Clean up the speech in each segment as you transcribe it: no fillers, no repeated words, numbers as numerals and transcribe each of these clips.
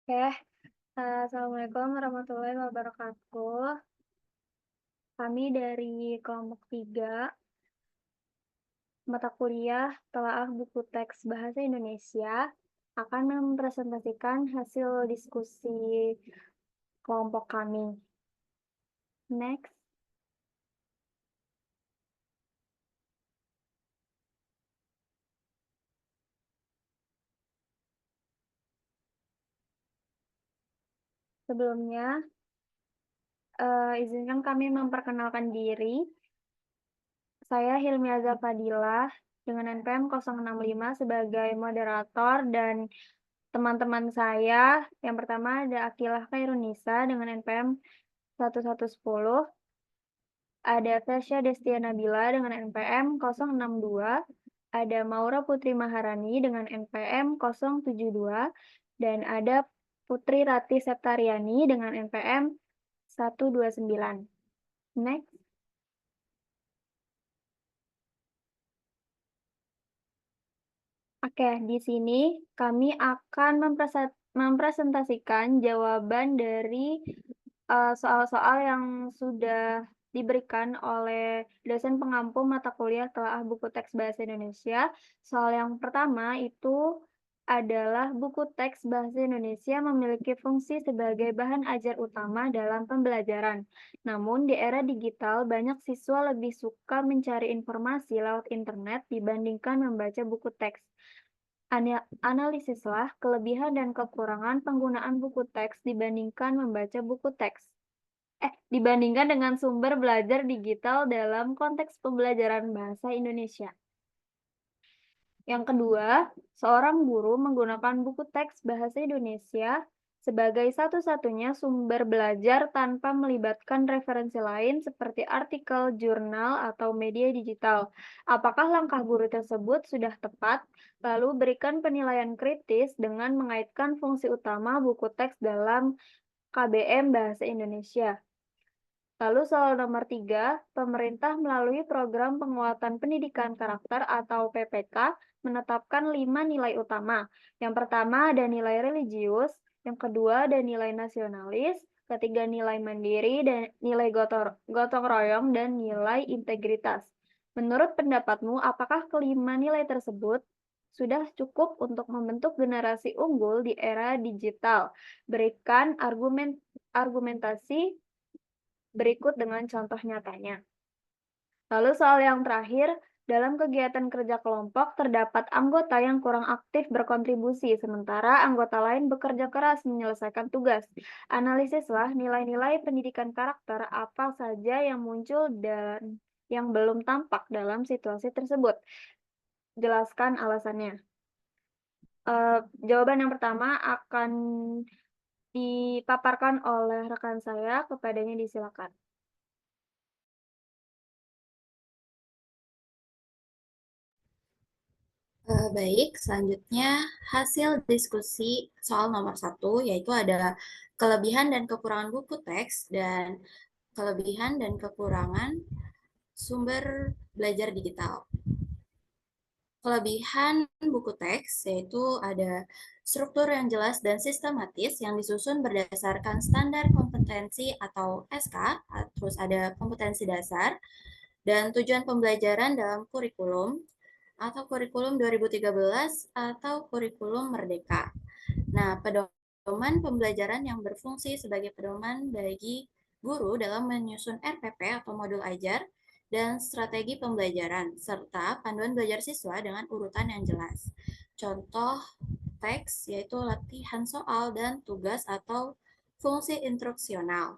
Oke, Assalamualaikum warahmatullahi wabarakatuh. Kami dari kelompok 3 mata kuliah Telaah Buku Teks Bahasa Indonesia akan mempresentasikan hasil diskusi kelompok kami. Next. Sebelumnya, izinkan kami memperkenalkan diri. Saya Hilmiaza Fadilah dengan NPM 065 sebagai moderator dan teman-teman saya, yang pertama ada Akilah Khairunisa dengan NPM 1110, ada Tasya Destia Nabila dengan NPM 062, ada Maura Putri Maharani dengan NPM 072, dan ada Putri Rati Septariani dengan NPM 129. Next. Oke, di sini kami akan mempresentasikan jawaban dari soal-soal yang sudah diberikan oleh dosen pengampu mata kuliah Telaah Buku Teks Bahasa Indonesia. Soal yang pertama itu adalah buku teks bahasa Indonesia memiliki fungsi sebagai bahan ajar utama dalam pembelajaran. Namun, di era digital, banyak siswa lebih suka mencari informasi lewat internet dibandingkan membaca buku teks. Analisislah kelebihan dan kekurangan penggunaan buku teks dibandingkan dengan sumber belajar digital dalam konteks pembelajaran bahasa Indonesia. Yang kedua, seorang guru menggunakan buku teks bahasa Indonesia sebagai satu-satunya sumber belajar tanpa melibatkan referensi lain seperti artikel, jurnal, atau media digital. Apakah langkah guru tersebut sudah tepat? Lalu berikan penilaian kritis dengan mengaitkan fungsi utama buku teks dalam KBM Bahasa Indonesia. Lalu soal nomor 3, pemerintah melalui program penguatan pendidikan karakter atau PPK menetapkan 5 nilai utama. Yang pertama ada nilai religius, yang kedua ada nilai nasionalis, ketiga nilai mandiri, dan nilai gotong royong, dan nilai integritas. Menurut pendapatmu, apakah kelima nilai tersebut sudah cukup untuk membentuk generasi unggul di era digital? Berikan argumentasi berikut dengan contoh nyatanya. Lalu soal yang terakhir, dalam kegiatan kerja kelompok terdapat anggota yang kurang aktif berkontribusi, sementara anggota lain bekerja keras menyelesaikan tugas. Analisislah nilai-nilai pendidikan karakter apa saja yang muncul dan yang belum tampak dalam situasi tersebut. Jelaskan alasannya. Jawaban yang pertama akan dipaparkan oleh rekan saya, kepadanya disilakan. Baik, selanjutnya hasil diskusi soal nomor 1, yaitu ada kelebihan dan kekurangan buku teks dan kelebihan dan kekurangan sumber belajar digital. Kelebihan buku teks yaitu ada struktur yang jelas dan sistematis yang disusun berdasarkan standar kompetensi atau SK, terus ada kompetensi dasar, dan tujuan pembelajaran dalam kurikulum atau kurikulum 2013 atau kurikulum Merdeka. Nah, pedoman pembelajaran yang berfungsi sebagai pedoman bagi guru dalam menyusun RPP atau modul ajar dan strategi pembelajaran, serta panduan belajar siswa dengan urutan yang jelas. Contoh teks yaitu latihan soal dan tugas atau fungsi instruksional.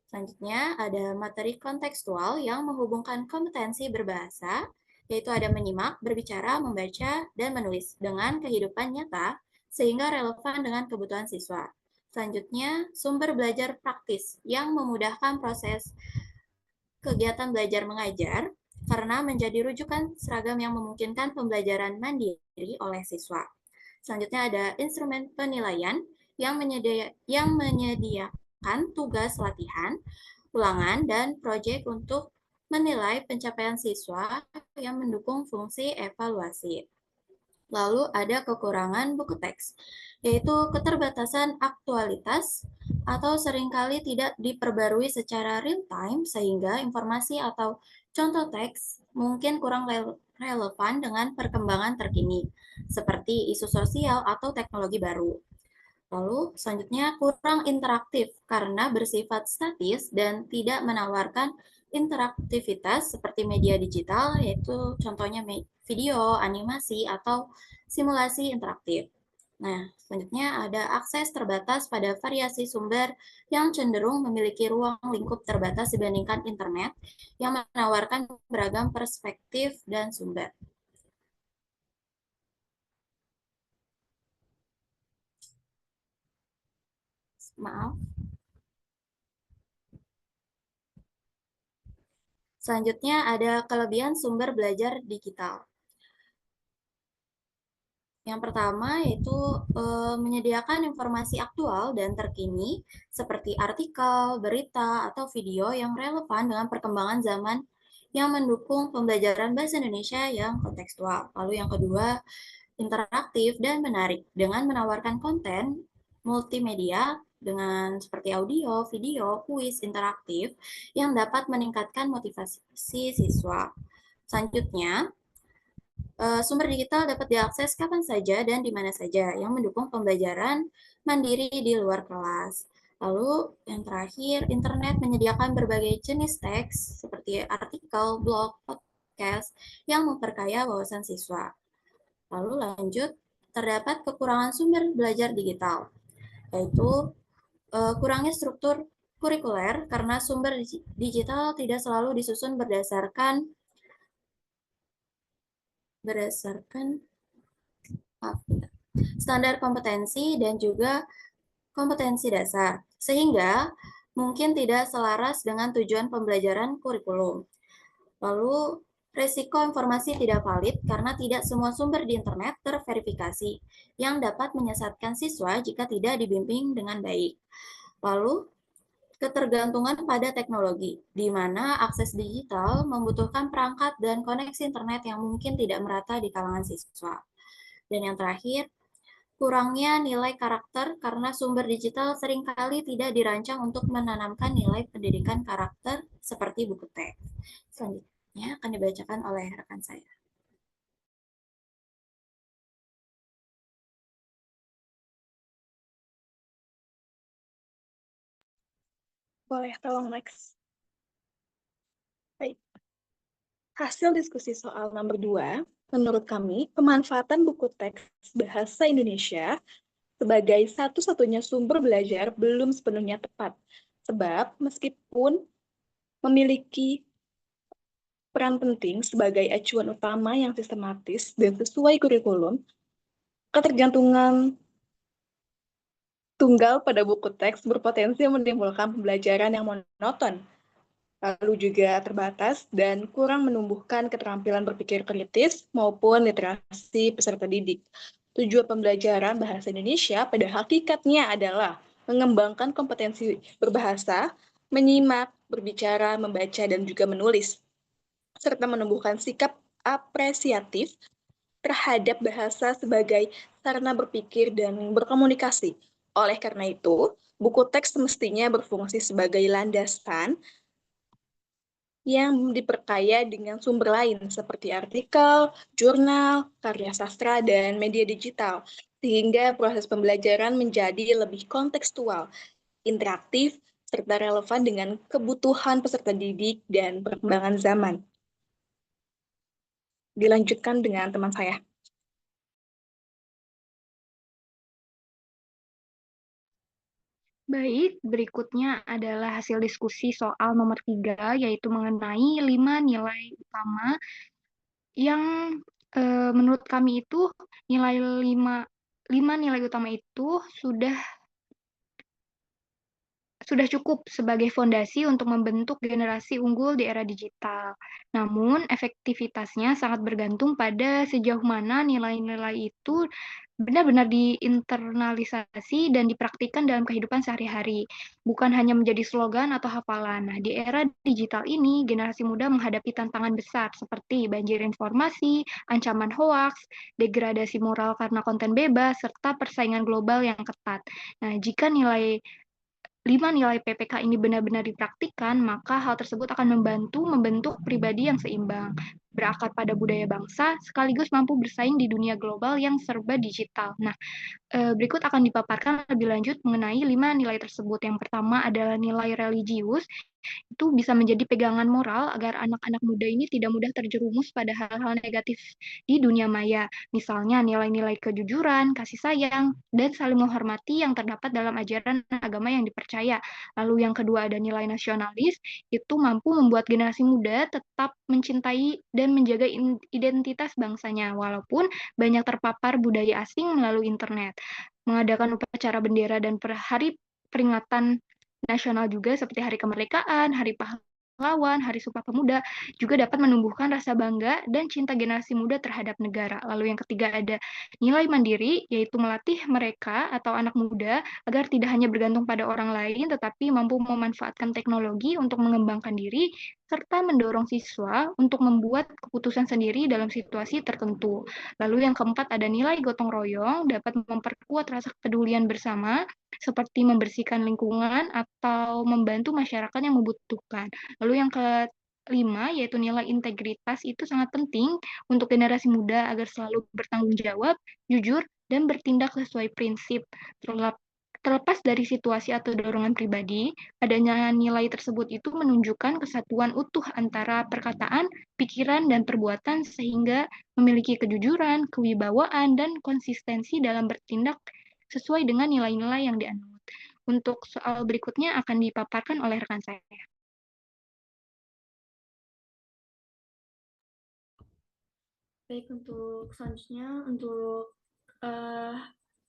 Selanjutnya ada materi kontekstual yang menghubungkan kompetensi berbahasa, yaitu ada menyimak, berbicara, membaca, dan menulis dengan kehidupan nyata sehingga relevan dengan kebutuhan siswa. Selanjutnya, sumber belajar praktis yang memudahkan proses kegiatan belajar mengajar karena menjadi rujukan seragam yang memungkinkan pembelajaran mandiri oleh siswa. Selanjutnya ada instrumen penilaian yang menyediakan tugas latihan, ulangan, dan proyek untuk menilai pencapaian siswa yang mendukung fungsi evaluasi. Lalu ada kekurangan buku teks, yaitu keterbatasan aktualitas atau seringkali tidak diperbarui secara real time sehingga informasi atau contoh teks mungkin kurang relevan dengan perkembangan terkini, seperti isu sosial atau teknologi baru. Lalu selanjutnya kurang interaktif karena bersifat statis dan tidak menawarkan interaktivitas seperti media digital, yaitu contohnya video, animasi, atau simulasi interaktif. Nah, selanjutnya ada akses terbatas pada variasi sumber yang cenderung memiliki ruang lingkup terbatas dibandingkan internet yang menawarkan beragam perspektif dan sumber. Maaf. Selanjutnya ada kelebihan sumber belajar digital. Yang pertama yaitu menyediakan informasi aktual dan terkini seperti artikel, berita, atau video yang relevan dengan perkembangan zaman yang mendukung pembelajaran bahasa Indonesia yang kontekstual. Lalu yang kedua, interaktif dan menarik dengan menawarkan konten multimedia dengan seperti audio, video, kuis interaktif yang dapat meningkatkan motivasi siswa. Selanjutnya, sumber digital dapat diakses kapan saja dan di mana saja, yang mendukung pembelajaran mandiri di luar kelas. Lalu yang terakhir, internet menyediakan berbagai jenis teks seperti artikel, blog, podcast yang memperkaya wawasan siswa. Lalu lanjut, terdapat kekurangan sumber belajar digital, yaitu kurangnya struktur kurikuler karena sumber digital tidak selalu disusun berdasarkan standar kompetensi dan juga kompetensi dasar, sehingga mungkin tidak selaras dengan tujuan pembelajaran kurikulum. Lalu, resiko informasi tidak valid karena tidak semua sumber di internet terverifikasi, yang dapat menyesatkan siswa jika tidak dibimbing dengan baik. Lalu, ketergantungan pada teknologi, di mana akses digital membutuhkan perangkat dan koneksi internet yang mungkin tidak merata di kalangan siswa. Dan yang terakhir, kurangnya nilai karakter karena sumber digital seringkali tidak dirancang untuk menanamkan nilai pendidikan karakter seperti buku teks. Selanjutnya akan dibacakan oleh rekan saya. Boleh, tolong next. Baik. Hasil diskusi soal nomor 2, menurut kami, pemanfaatan buku teks bahasa Indonesia sebagai satu-satunya sumber belajar belum sepenuhnya tepat. Sebab meskipun memiliki peran penting sebagai acuan utama yang sistematis dan sesuai kurikulum, ketergantungan tunggal pada buku teks berpotensi menimbulkan pembelajaran yang monoton, lalu juga terbatas dan kurang menumbuhkan keterampilan berpikir kritis maupun literasi peserta didik. Tujuan pembelajaran bahasa Indonesia pada hakikatnya adalah mengembangkan kompetensi berbahasa, menyimak, berbicara, membaca, dan juga menulis, serta menumbuhkan sikap apresiatif terhadap bahasa sebagai sarana berpikir dan berkomunikasi. Oleh karena itu, buku teks semestinya berfungsi sebagai landasan yang diperkaya dengan sumber lain seperti artikel, jurnal, karya sastra, dan media digital, sehingga proses pembelajaran menjadi lebih kontekstual, interaktif, serta relevan dengan kebutuhan peserta didik dan perkembangan zaman. Dilanjutkan dengan teman saya. Baik, berikutnya adalah hasil diskusi soal nomor 3, yaitu mengenai 5 nilai utama yang menurut kami itu nilai 5 nilai utama itu sudah sudah cukup sebagai fondasi untuk membentuk generasi unggul di era digital. Namun, efektivitasnya sangat bergantung pada sejauh mana nilai-nilai itu benar-benar diinternalisasi dan dipraktikkan dalam kehidupan sehari-hari, bukan hanya menjadi slogan atau hafalan. Nah, di era digital ini, generasi muda menghadapi tantangan besar seperti banjir informasi, ancaman hoaks, degradasi moral karena konten bebas, serta persaingan global yang ketat. Nah, jika 5 nilai PPK ini benar-benar dipraktikkan, maka hal tersebut akan membantu membentuk pribadi yang seimbang, berakar pada budaya bangsa, sekaligus mampu bersaing di dunia global yang serba digital. Nah, berikut akan dipaparkan lebih lanjut mengenai 5 nilai tersebut. Yang pertama adalah nilai religius, itu bisa menjadi pegangan moral agar anak-anak muda ini tidak mudah terjerumus pada hal-hal negatif di dunia maya. Misalnya nilai-nilai kejujuran, kasih sayang, dan saling menghormati yang terdapat dalam ajaran agama yang dipercaya. Lalu yang kedua ada nilai nasionalis, itu mampu membuat generasi muda tetap mencintai dan menjaga identitas bangsanya, walaupun banyak terpapar budaya asing melalui internet. Mengadakan upacara bendera dan hari peringatan nasional juga seperti Hari Kemerdekaan, Hari Pahlawan, Hari Sumpah Pemuda juga dapat menumbuhkan rasa bangga dan cinta generasi muda terhadap negara. Lalu yang ketiga ada nilai mandiri, yaitu melatih mereka atau anak muda agar tidak hanya bergantung pada orang lain, tetapi mampu memanfaatkan teknologi untuk mengembangkan diri, serta mendorong siswa untuk membuat keputusan sendiri dalam situasi tertentu. Lalu yang keempat ada nilai gotong royong, dapat memperkuat rasa kepedulian bersama, seperti membersihkan lingkungan atau membantu masyarakat yang membutuhkan. Lalu yang kelima, yaitu nilai integritas itu sangat penting untuk generasi muda agar selalu bertanggung jawab, jujur, dan bertindak sesuai prinsip. Terlepas dari situasi atau dorongan pribadi, adanya nilai tersebut itu menunjukkan kesatuan utuh antara perkataan, pikiran, dan perbuatan sehingga memiliki kejujuran, kewibawaan, dan konsistensi dalam bertindak sesuai dengan nilai-nilai yang dianut. Untuk soal berikutnya akan dipaparkan oleh rekan saya. Baik, untuk selanjutnya, untuk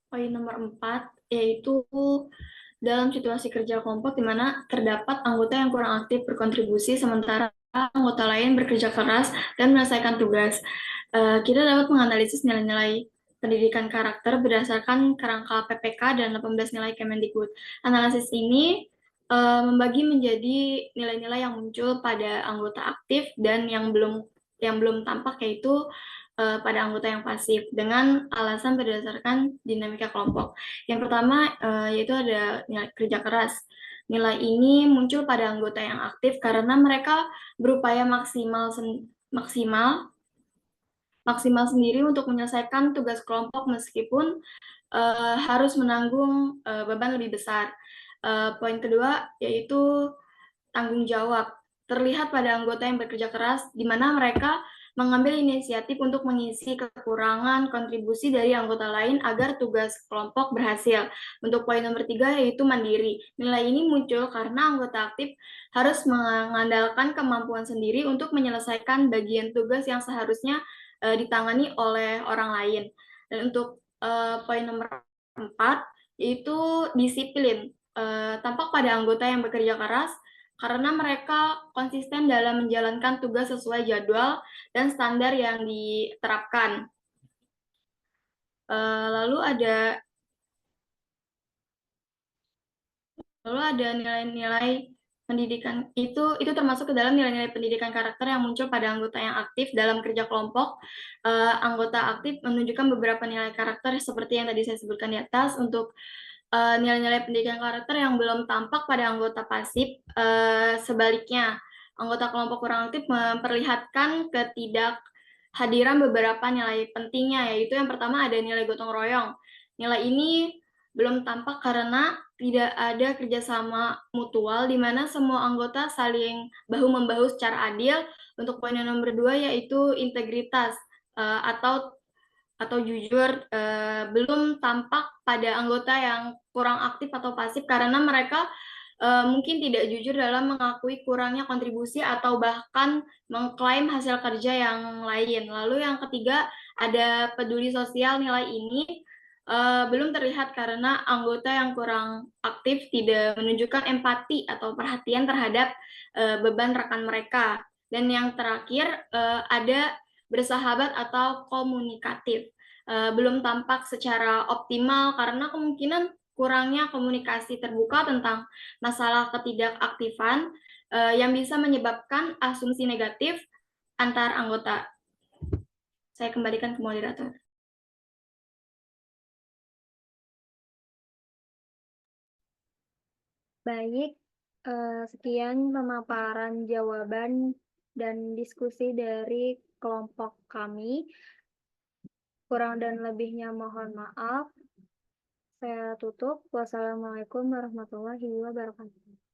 poin nomor 4, yaitu dalam situasi kerja kelompok di mana terdapat anggota yang kurang aktif berkontribusi, sementara anggota lain bekerja keras dan menyelesaikan tugas. Kita dapat menganalisis nilai-nilai pendidikan karakter berdasarkan kerangka PPK dan 18 nilai Kemendikbud. Analisis ini membagi menjadi nilai-nilai yang muncul pada anggota aktif dan yang belum tampak, yaitu pada anggota yang pasif dengan alasan berdasarkan dinamika kelompok. Yang pertama yaitu ada nilai kerja keras. Nilai ini muncul pada anggota yang aktif karena mereka berupaya maksimal sendiri untuk menyelesaikan tugas kelompok meskipun harus menanggung beban lebih besar. Poin kedua yaitu tanggung jawab. Terlihat pada anggota yang bekerja keras, di mana mereka mengambil inisiatif untuk mengisi kekurangan kontribusi dari anggota lain agar tugas kelompok berhasil. Untuk poin nomor 3 yaitu mandiri. Nilai ini muncul karena anggota aktif harus mengandalkan kemampuan sendiri untuk menyelesaikan bagian tugas yang seharusnya ditangani oleh orang lain. Dan untuk poin nomor 4 yaitu disiplin. Tampak pada anggota yang bekerja keras karena mereka konsisten dalam menjalankan tugas sesuai jadwal dan standar yang diterapkan. Lalu ada nilai-nilai pendidikan itu termasuk ke dalam nilai-nilai pendidikan karakter yang muncul pada anggota yang aktif dalam kerja kelompok. Anggota aktif menunjukkan beberapa nilai karakter seperti yang tadi saya sebutkan di atas. Untuk nilai-nilai pendidikan karakter yang belum tampak pada anggota pasif, sebaliknya anggota kelompok kurang aktif memperlihatkan ketidakhadiran beberapa nilai pentingnya, yaitu yang pertama ada nilai gotong royong. Nilai ini belum tampak karena tidak ada kerjasama mutual di mana semua anggota saling bahu-membahu secara adil. Untuk poin yang nomor 2 yaitu integritas atau jujur, belum tampak pada anggota yang kurang aktif atau pasif karena mereka mungkin tidak jujur dalam mengakui kurangnya kontribusi atau bahkan mengklaim hasil kerja yang lain. Lalu yang ketiga ada peduli sosial. Nilai ini belum terlihat karena anggota yang kurang aktif tidak menunjukkan empati atau perhatian terhadap beban rekan mereka. Dan yang terakhir ada bersahabat atau komunikatif. Belum tampak secara optimal karena kemungkinan kurangnya komunikasi terbuka tentang masalah ketidakaktifan yang bisa menyebabkan asumsi negatif antar anggota. Saya kembalikan ke moderator. Baik, sekian pemaparan jawaban dan diskusi dari kelompok kami. Kurang dan lebihnya mohon maaf. Saya tutup. Wassalamualaikum warahmatullahi wabarakatuh.